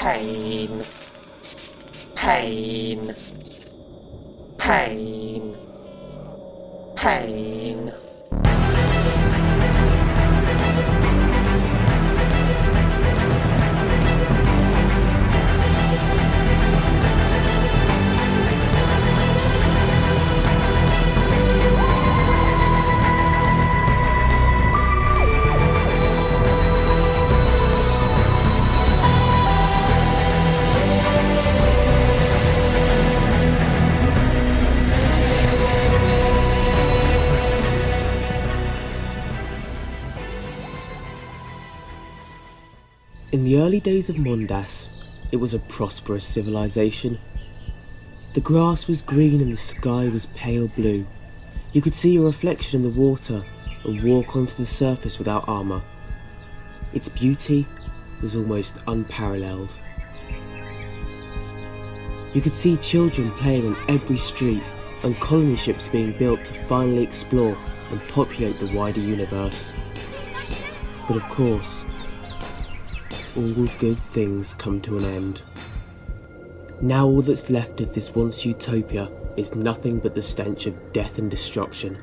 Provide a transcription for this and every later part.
Pain. Pain. Pain. Pain. In the early days of Mondas, it was a prosperous civilization. The grass was green and the sky was pale blue. You could see your reflection in the water and walk onto the surface without armour. Its beauty was almost unparalleled. You could see children playing on every street and colony ships being built to finally explore and populate the wider universe. But of course, all good things come to an end. Now all that's left of this once utopia is nothing but the stench of death and destruction,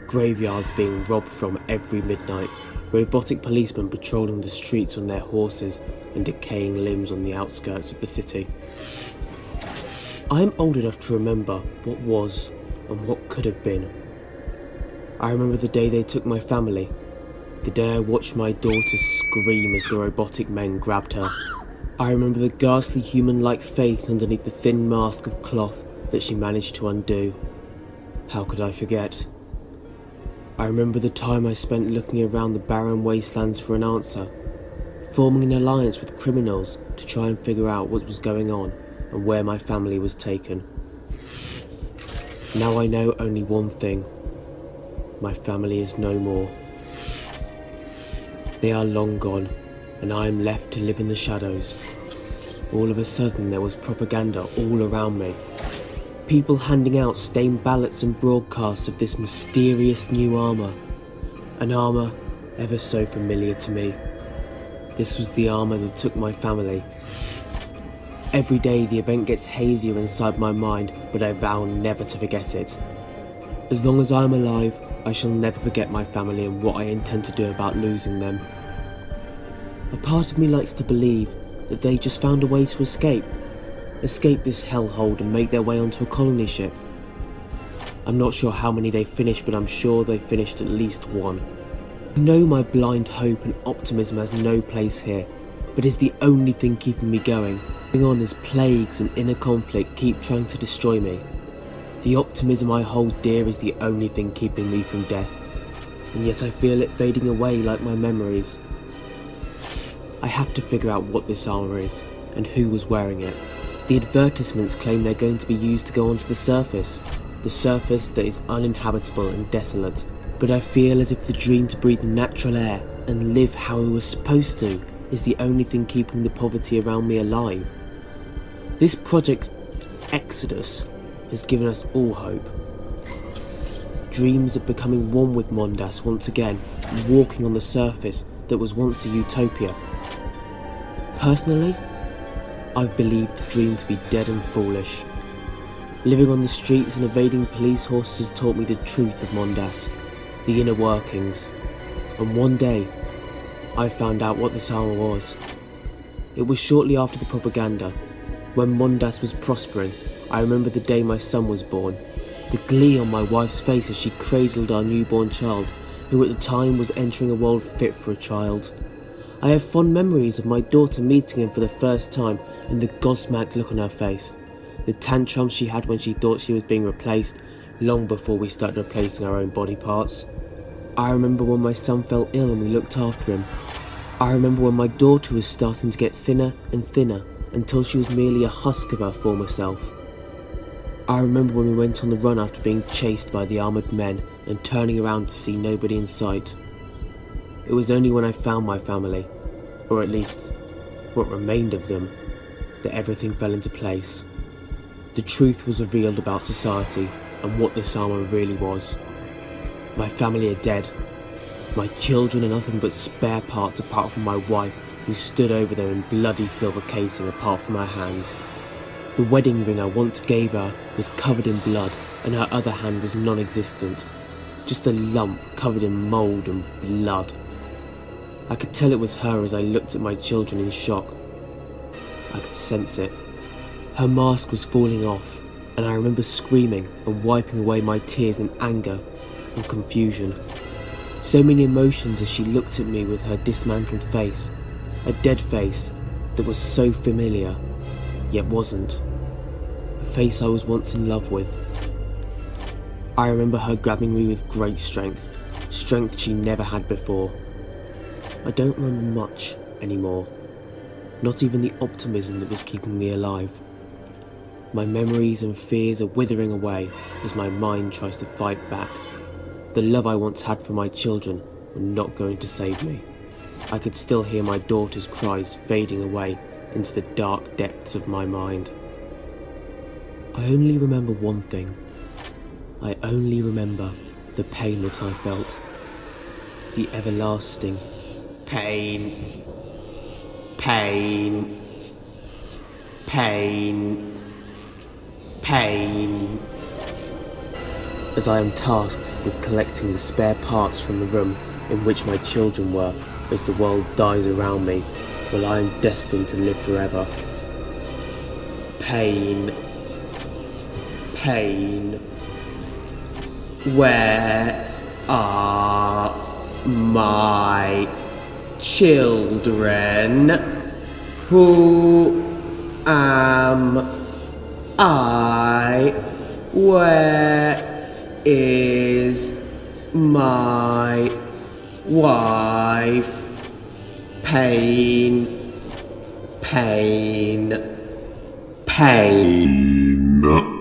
graveyards being robbed from every midnight, robotic policemen patrolling the streets on their horses, and decaying limbs on the outskirts of the city. I am old enough to remember what was and what could have been. I remember the day they took my family, the day I watched my daughter scream as the robotic men grabbed her. I remember the ghastly human-like face underneath the thin mask of cloth that she managed to undo. How could I forget? I remember the time I spent looking around the barren wastelands for an answer, forming an alliance with criminals to try and figure out what was going on and where my family was taken. Now I know only one thing. My family is no more. They are long gone, and I am left to live in the shadows. All of a sudden there was propaganda all around me. People handing out stained ballots and broadcasts of this mysterious new armour. An armour ever so familiar to me. This was the armour that took my family. Every day the event gets hazier inside my mind, but I vow never to forget it. As long as I am alive, I shall never forget my family and what I intend to do about losing them. A part of me likes to believe that they just found a way to escape this hellhole and make their way onto a colony ship. I'm not sure how many they finished, but I'm sure they finished at least one. I know my blind hope and optimism has no place here, but is the only thing keeping me going on as plagues and inner conflict keep trying to destroy me. The optimism I hold dear is the only thing keeping me from death, and yet I feel it fading away like my memories. I have to figure out what this armour is, and who was wearing it. The advertisements claim they're going to be used to go onto the surface that is uninhabitable and desolate, but I feel as if the dream to breathe natural air and live how we were supposed to is the only thing keeping the poverty around me alive. This project, Exodus, has given us all hope. Dreams of becoming one with Mondas once again, and walking on the surface that was once a utopia. Personally, I've believed the dream to be dead and foolish. Living on the streets and evading police horses has taught me the truth of Mondas, the inner workings, and one day, I found out what this armour was. It was shortly after the propaganda, when Mondas was prospering. I remember the day my son was born, the glee on my wife's face as she cradled our newborn child, who at the time was entering a world fit for a child. I have fond memories of my daughter meeting him for the first time and the gobsmacked look on her face, the tantrums she had when she thought she was being replaced, long before we started replacing our own body parts. I remember when my son fell ill and we looked after him. I remember when my daughter was starting to get thinner and thinner until she was merely a husk of her former self. I remember when we went on the run after being chased by the armoured men and turning around to see nobody in sight. It was only when I found my family, or at least what remained of them, that everything fell into place. The truth was revealed about society and what this armour really was. My family are dead. My children are nothing but spare parts apart from my wife, who stood over them in bloody silver casing apart from her hands. The wedding ring I once gave her was covered in blood, and her other hand was non-existent. Just a lump covered in mould and blood. I could tell it was her as I looked at my children in shock. I could sense it. Her mask was falling off, and I remember screaming and wiping away my tears in anger and confusion. So many emotions as she looked at me with her dismantled face, a dead face that was so familiar, yet wasn't. A face I was once in love with. I remember her grabbing me with great strength she never had before. I don't remember much anymore, not even the optimism that was keeping me alive. My memories and fears are withering away as my mind tries to fight back. The love I once had for my children were not going to save me. I could still hear my daughter's cries fading away into the dark depths of my mind. I only remember one thing. I only remember the pain that I felt. The everlasting pain. Pain. Pain. Pain. As I am tasked with collecting the spare parts from the room in which my children were as the world dies around me, while I am destined to live forever. Pain. Pain. Where are my children? Who am I? Where is my wife? Pain. Pain. Pain.